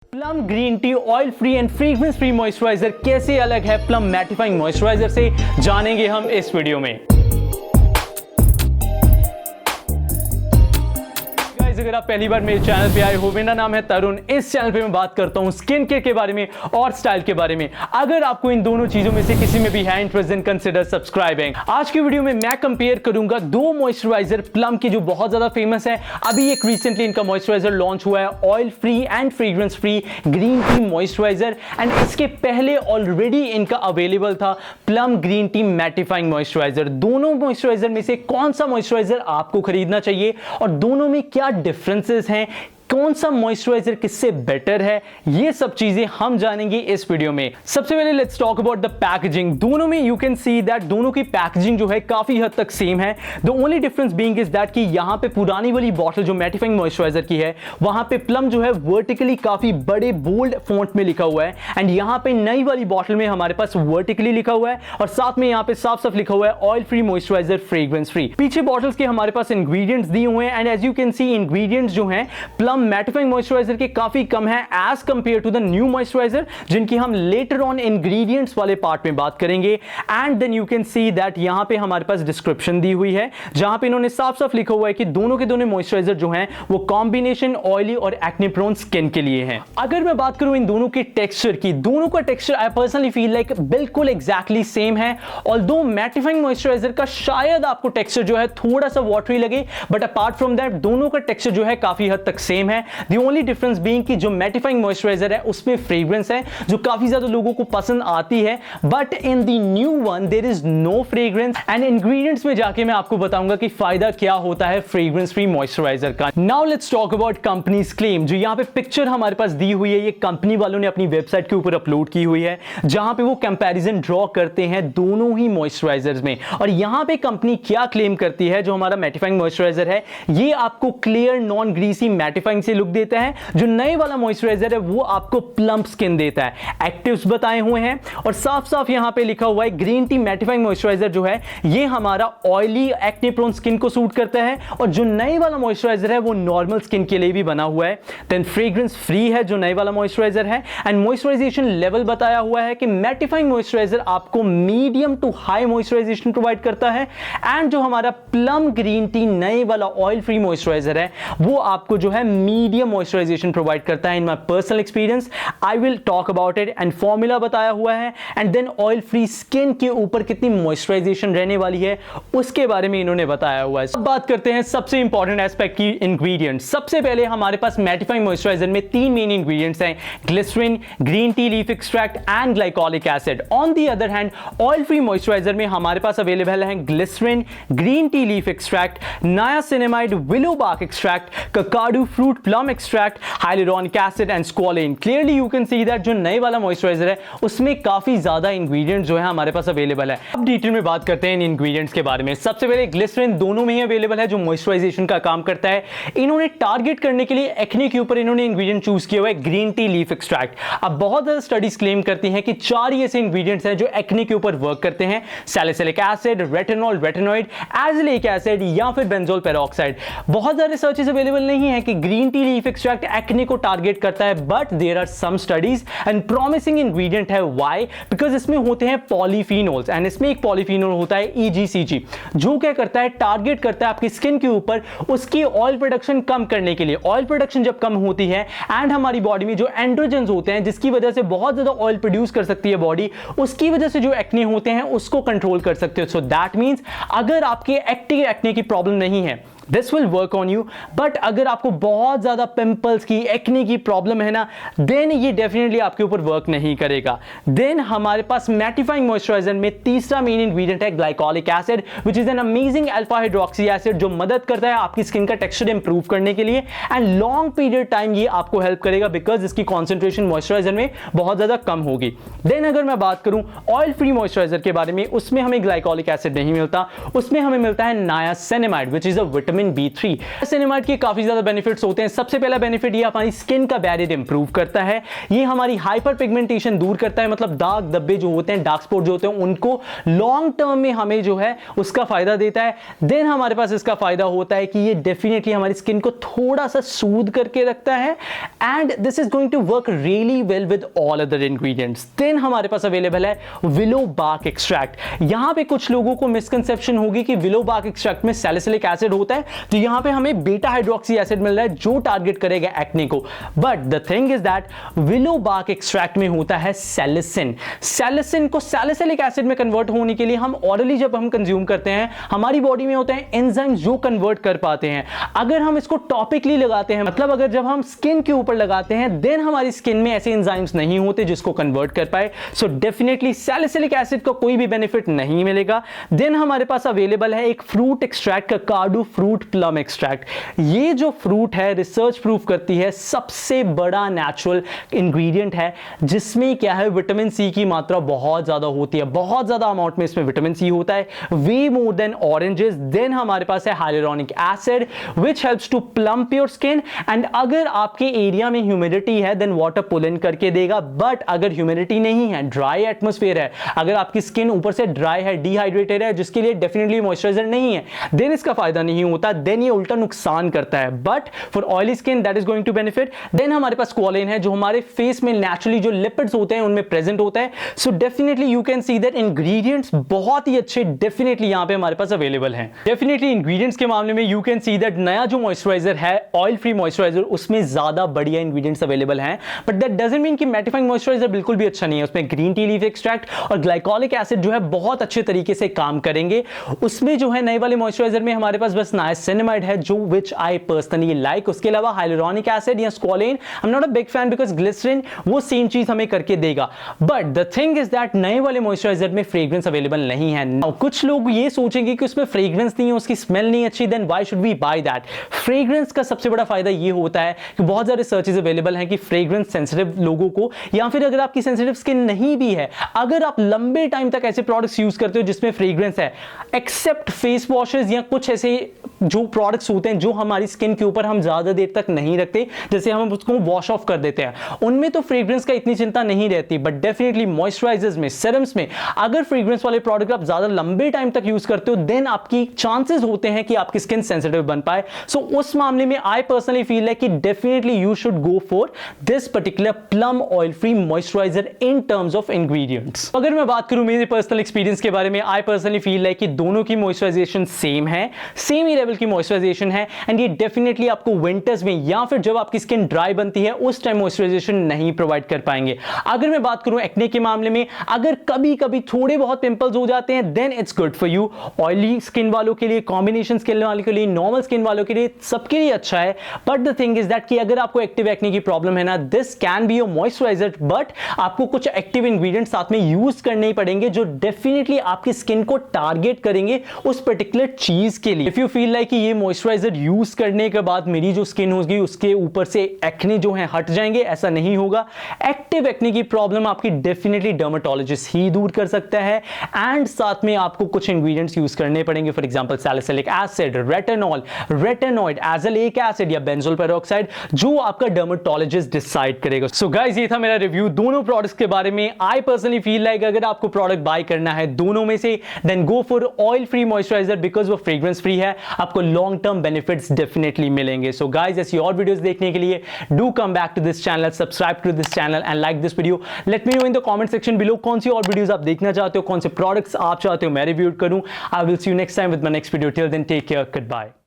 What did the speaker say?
Plum green tea oil free and fragrance free moisturiser कैसे अलग है प्लम मैटिफाइंग मॉइस्चराइजर से, जानेंगे हम इस वीडियो में। अगर आप पहली बार मेरे चैनल पे आए हो, मेरा नाम है तरुण। इस चैनल पे मैं बात करता हूँ स्किन केयर के बारे में और स्टाइल के बारे में। अगर आपको इन दोनों चीजों में से किसी में भी है इंटरेस्ट, देन कंसीडर सब्सक्राइबिंग। आज की वीडियो में मैं कंपेयर करूंगा दो मॉइस्चराइजर प्लम के जो बहुत ज्यादा फेमस है। अभी एक रिसेंटली इनका मॉइस्चराइजर लॉन्च हुआ है, oil free and fragrance free green tea moisturiser, and इसके पहले ऑलरेडी इनका अवेलेबल था plum green tea mattifying moisturiser. दोनों मॉइस्चराइजर में से कौन सा मॉइस्चराइजर आपको खरीदना चाहिए और दोनों में क्या डिफरेंसेस हैं, कौन सा मॉइस्चराइजर किससे बेटर है, ये सब चीजें हम जानेंगे इस वीडियो में। सबसे पहले let's talk about the packaging. दोनों में यू कैन सी दैट दोनों की पैकेजिंग जो है काफी हद तक सेम है। The only difference being is that कि यहां पे पुरानी वाली बॉटल जो मैटिफाइंग मॉइस्चराइजर की है, वहां पे प्लम जो है वर्टिकली काफी बड़े बोल्ड फॉन्ट में लिखा हुआ है, एंड यहां पे नई वाली बॉटल में हमारे पास वर्टिकली लिखा हुआ है और साथ में यहां पे साफ साफ लिखा हुआ है oil free moisturiser fragrance free. पीछे बॉटल्स के हमारे पास इंग्रेडिएंट्स दिए हुए हैं, and as you can see ingredients जो हैं प्लम मैटिफाइंग मॉइस्चराइजर के काफी कम है as compare to the new moisturiser, जिनकी हम लेटर ऑन इंग्रेडिएंट्स वाले पार्ट में बात करेंगे। And then you can see that यहां पे हमारे पास डिस्क्रिप्शन दी हुई है, जहां पे इन्होंने साफ साफ लिखा हुआ है कि दोनों के दोनों मॉइस्चराइजर जो हैं वो कॉम्बिनेशन ऑयली और एक्ने प्रोन स्किन के लिए हैं। अगर मैं बात करूं इन दोनों के टेक्सचर की, दोनों का texture I personally feel like बिल्कुल एग्जैक्टली सेम है। ऑल्दो मैटिफाइंग मॉइस्चराइजर का शायद आपको टेक्सचर जो है थोड़ा सा वाटरी लगे, बट अपार्ट फ्रॉम दैट दोनों का टेक्सचर जो है काफी हद तक सेम है। द ओनली डिफरेंस बीइंग कि जो मैटिफाइंग मॉइस्चराइजर है उसमें फ्रेग्रेंस है जो काफी ज्यादा लोगों को पसंद आती है, but in the new one there is no fragrance. And ingredients में जाके मैं आपको बताऊंगा कि फायदा क्या होता है फ्रेग्रेंस फ्री मॉइस्चराइजर का। Now let's talk about companies claim. जो यहां पे पिक्चर हमारे पास दी हुई है, ये कंपनी वालों ने अपनी वेबसाइट के ऊपर अपलोड की हुई है, जहां पे वो कंपैरिजन ड्रॉ करते हैं दोनों ही मॉइस्चराइजर्स में। और यहां पे कंपनी क्या क्लेम करती है, जो हमारा मैटिफाइंग मॉइस्चराइजर है ये आपको क्लियर नॉन ग्रीसी मैटिफाइंग से लुक देता है, जो नए वाला मॉइस्चराइजर है वो आपको प्लम्प स्किन देता है। एक्टिव्स बताए हुए हैं और साफ साफ यहां पे लिखा हुआ है ग्रीन टी मैटिफाइंग मॉइस्चराइजर जो है ये हमारा ऑयली एक्ने प्रोन स्किन को सूट करता है, और जो नए वाला मॉइस्चराइजर है वो नॉर्मल स्किन के लिए भी बना हुआ है। देन फ्रेग्रेंस फ्री है जो नए वाला मॉइस्चराइजर है, एंड मॉइस्चराइजेशन लेवल बताया हुआ है कि मैटिफाइंग मॉइस्चराइजर आपको medium to high moisturisation provide करता है, एंड जो हमारा प्लम ग्रीन टी नए वाला ऑयल फ्री मॉइस्चराइजर है वो आपको जो है मीडियम मॉइस्चराइजेशन प्रोवाइड करता है। In my personal experience I will talk about it, and formula बताया हुआ है, and then oil free skin के ऊपर कितनी मॉइस्चराइजेशन रहने वाली है उसके बारे में इन्होंने बताया हुआ है। अब बात करते हैं सबसे इंपॉर्टेंट एस्पेक्ट की, इंग्रेडिएंट्स। सबसे पहले हमारे पास मैटिफाइंग मॉइस्चराइजर में तीन मेन इंग्रेडिएंट्स हैं, glycerin, green tea leaf extract and glycolic acid. On the other hand oil free moisturizer में हमारे पास अवेलेबल है glycerin, green tea leaf extract, niacinamide willow bark extract, kakadu fruit plum extract, hyaluronic acid and squalane. Clearly you can see that जो नए वाला moisturiser है उसमें काफी ज्यादा इंग्रेडिएंट्स जो है हमारे पास अवेलेबल है। अब डिटेल में बात करते हैं इन इंग्रेडिएंट्स के बारे में। सबसे पहले ग्लिसरीन दोनों में ही अवेलेबल है जो मॉइस्चराइजेशन का काम करता है। इन्होंने टारगेट करने के लिए एक्ने के ऊपर इन्होंने इंग्रेडिएंट चूज किया हुआ है ग्रीन टी लीफ एक्सट्रैक्ट। अब बहुत ज्यादा स्टडीज क्लेम करती हैं कि 4 ही ऐसे इंग्रेडिएंट्स हैं जो एक्ने के ऊपर वर्क करते हैं, salicylic acid, retinol, retinoid, azelaic acid या फिर बेंजोल पेरोक्साइड। बहुत ज्यादा रिसर्चेस अवेलेबल नहीं है कि green tea leaf extract acne को टारगेट करता है, but there are some studies and promising ingredient है। व्हाई? बिकॉज इसमें होते हैं पॉलीफिनोल्स, एंड इसमें एक पॉलीफिनोल होता है EGCG, जो क्या करता है, टारगेट करता है आपकी स्किन के ऊपर उसकी ऑयल प्रोडक्शन कम करने के लिए। ऑयल प्रोडक्शन जब कम होती है एंड हमारी बॉडी में जो एंड्रोजन्स होते हैं जिसकी वजह से बहुत ज्यादा ऑयल प्रोड्यूस कर सकती है बॉडी, उसकी वजह से जो एक्ने होते हैं उसको कंट्रोल कर सकते हो। सो दैट मींस अगर आपके एक्टिव एक्ने की प्रॉब्लम नहीं है, this will work on you, but अगर आपको बहुत ज्यादा पिंपल्स की, एक्ने की प्रॉब्लम है ना, देन ये डेफिनेटली आपके ऊपर वर्क नहीं करेगा। देन हमारे पास मैटिफाइंग मॉइस्चराइजर में तीसरा मेन इंग्रेडिएंट है glycolic acid, which is an amazing alpha hydroxy acid, जो मदद करता है आपकी स्किन का टेक्सचर इंप्रूव करने के लिए, एंड लॉन्ग पीरियड टाइम ये आपको हेल्प करेगा बिकॉज इसकी कॉन्सेंट्रेशन मॉइस्चराइजर में बहुत ज्यादा कम होगी। देन अगर मैं बात करूं ऑयल फ्री मॉइस्चराइजर के बारे में, उसमें हमें ग्लाइकोलिक एसिड नहीं मिलता, उसमें हमें मिलता है niacinamide, which is a vitamin vitamin B3। Niacinamide के काफी ज्यादा बेनिफिट्स होते हैं। सबसे पहला बेनिफिट ये हमारी स्किन का बैरियर इंप्रूव करता है, ये हमारी हाइपर पिगमेंटेशन दूर करता है, मतलब दाग धब्बे जो होते हैं, डार्क स्पॉट जो होते हैं, उनको लॉन्ग टर्म में हमें जो है उसका फायदा देता है। देन हमारे पास इसका फायदा होता है कि ये डेफिनेटली हमारी स्किन को थोड़ा सा सूद करके रखता है and this is going to work really well with all other ingredients. Then हमारे पास अवेलेबल है विलो बार्क एक्सट्रैक्ट। यहां पे कुछ लोगों को मिसकंसेप्शन होगी कि विलो बार्क एक्सट्रैक्ट में सैलिसिलिक एसिड होता है, तो यहां पे हमें बीटा हाइड्रोक्सी एसिड मिल रहा है जो टारगेट करेगा एक्ने को। But the thing is that willow bark extract में होता है सैलिसिन। सैलिसिन को सैलिसिलिक एसिड में कन्वर्ट होने के लिए हम ऑरली जब हम कंज्यूम करते हैं, हमारी बॉडी में होते हैं एंजाइम जो कन्वर्ट कर पाते हैं। अगर हम इसको टॉपिकली लगाते हैं, मतलब अगर जब हम स्किन के ऊपर लगाते हैं, देन हमारी स्किन में ऐसे एंजाइम्स नहीं होते जिसको कन्वर्ट कर पाए। सो डेफिनेटली सैलिसिलिक एसिड का कोई भी बेनिफिट नहीं मिलेगा। देन हमारे पास अवेलेबल है एक फ्रूट एक्सट्रैक्ट का कार्डू फ्रूट प्लम एक्सट्रैक्ट। ये जो फ्रूट है रिसर्च प्रूफ करती है सबसे बड़ा नेचुरल इंग्रेडिएंट है, जिसमें क्या है विटामिन सी की मात्रा बहुत ज्यादा होती है, बहुत ज्यादा अमाउंट में इसमें विटामिन सी होता है, वे मोर देन ऑरेंजेस। देन हमारे पास है hyaluronic acid which helps to plump your skin and अगर आपके एरिया में ह्यूमिडिटी है देन वाटर पुल इन करके देगा। बट अगर ह्यूमिडिटी नहीं है, ड्राई एटमॉस्फेयर है, अगर आपकी स्किन ऊपर से ड्राई है, डिहाइड्रेटेड है, जिसके लिए डेफिनेटली मॉइस्चराइजर नहीं है, देन इसका फायदा नहीं होता, देन ये उल्टा नुकसान करता है। But for oily skin that is going to benefit. Then हमारे पास स्क्वालिन है जो हमारे फेस में नेचुरली जो लिपिड्स होते हैं उनमें प्रेजेंट होता है। So definitely you can see that ingredients बहुत ही अच्छे डेफिनेटली यहां पे हमारे पास अवेलेबल हैं। डेफिनेटली इंग्रेडिएंट्स के मामले में यू कैन सी दैट नया जो मॉइस्चराइजर है ऑयल फ्री मॉइस्चराइजर, उसमें ज्यादा बढ़िया इंग्रेडिएंट्स अवेलेबल हैं। बट दैट डजंट मीन कि मैटिफाइंग मॉइस्चराइजर बिल्कुल भी अच्छा नहीं है। उसमें ग्रीन टी लीफ एक्सट्रैक्ट और ग्लाइकोलिक एसिड जो है बहुत अच्छे तरीके से काम करेंगे। उसमें जो है नए वाले मॉइस्चराइजर में हमारे पास बस नाइसिनामाइड है जो विच आई पर्सनली लाइक। उसके अलावा हाइलुरोनिक एसिड या squalane I am not a big fan because glycerine वो सेम चीज हमें करके देगा। But the thing is that नए वाले मॉइस्चराइजर में फ्रेग्रेंस अवेलेबल नहीं है। Now, कुछ लोग ये सोचेंगे कि उसमें फ्रेग्रेंस नहीं है, उसकी स्मेल नहीं अच्छी, then why should we buy that. Fragrance का सबसे बड़ा फायदा ये होता है कि बहुत सारे रिसर्चेस अवेलेबल हैं कि फ्रेग्रेंस सेंसिटिव लोगों को, या फिर अगर आपकी सेंसिटिव स्किन नहीं भी है, अगर आप लंबे टाइम तक ऐसे प्रोडक्ट्स यूज करते हो जिसमें फ्रेग्रेंस है, एक्सेप्ट फेस वॉशेस या कुछ ऐसे जो प्रोडक्ट्स होते हैं जो हमारी स्किन के ऊपर हम ज्यादा देर तक नहीं रखते, जैसे हम उसको वॉश ऑफ कर देते हैं, उनमें तो फ्रेग्रेंस का इतनी चिंता नहीं रहती। बट डेफिनेटली मॉइस्चराइजर्स में, सीरम्स में अगर फ्रेग्रेंस वाले प्रोडक्ट आप ज्यादा लंबे टाइम तक यूज करते हो, देन आपकी चांसेस होते हैं कि आपकी स्किन सेंसिटिव बन पाए। सो उस मामले में आई पर्सनली फील है कि definitely you should go for this particular plum oil free moisturiser in terms of ingredients. अगर मैं बात करूं मेरे पर्सनल एक्सपीरियंस के बारे में, आई पर्सनली फील है कि दोनों की मॉइस्चराइजेशन सेम है, सेम ही लेवल की मॉइस्चराइजेशन है एंड ये डेफिनेटली आपको विंटर्स में या फिर जब आपकी स्किन ड्राई बनती है उस टाइम मॉइस्चराइजेशन नहीं प्रोवाइड कर पाएंगे। अगर मैं बात करूं एक्ने के मामले में, अगर कभी कभी थोड़े बहुत पिंपल्स हो जाते हैं then it's good for you. Oily skin वालों के लिए, कॉम्बिनेशन स्किन वालों के लिए, नॉर्मल स्किन वालों के लिए, सबके लिए अच्छा है। But the thing is that कि अगर आपको एक्टिव एक्ने की प्रॉब्लम है ना, this can be your moisturiser, but आपको कुछ एक्टिव इंग्रेडिएंट साथ में यूज करने ही पड़ेंगे जो डेफिनेटली आपकी स्किन को टारगेट करेंगे उस पर्टिकुलर चीज के लिए। इफ यू फील लाइक कि ये मॉइस्चराइजर यूज करने के बाद मेरी जो स्किन होगी उसके ऊपर से एक्ने जो है हट जाएंगे, ऐसा नहीं होगा। एक्टिव एक्ने की प्रॉब्लम आपकी डेफिनेटली डर्मेटोलॉजिस्ट ही दूर कर सकता है एंड साथ में आपको कुछ इंग्रेडिएंट्स यूज करने पड़ेंगे, for example salicylic acid, retinol, retinoid, azelaic acid या बेंजोल पेरोक्साइड, जो आपका डर्मेटोलॉजिस्ट डिसाइड करेगा। सो गाइस, ये था मेरा रिव्यू दोनों प्रोडक्ट्स के बारे में। आई पर्सनली फील लाइक अगर आपको प्रोडक्ट बाय करना है दोनों में से, then go for oil free moisturiser because वो फ्रेग्रेंस फ्री है, आपको लॉन्ग टर्म बेनिफिट्स डेफिनेटली मिलेंगे। सो गाइस, ऐसी और वीडियोस देखने के लिए do come back to this channel, subscribe to this channel and like this video. Let me know in the comment section below कौन सी और वीडियोस आप देखना चाहते हो, कौन से प्रोडक्ट्स आप चाहते हो मैं रिव्यू करूं। I will see you next time with my next video. Till then take care, good bye.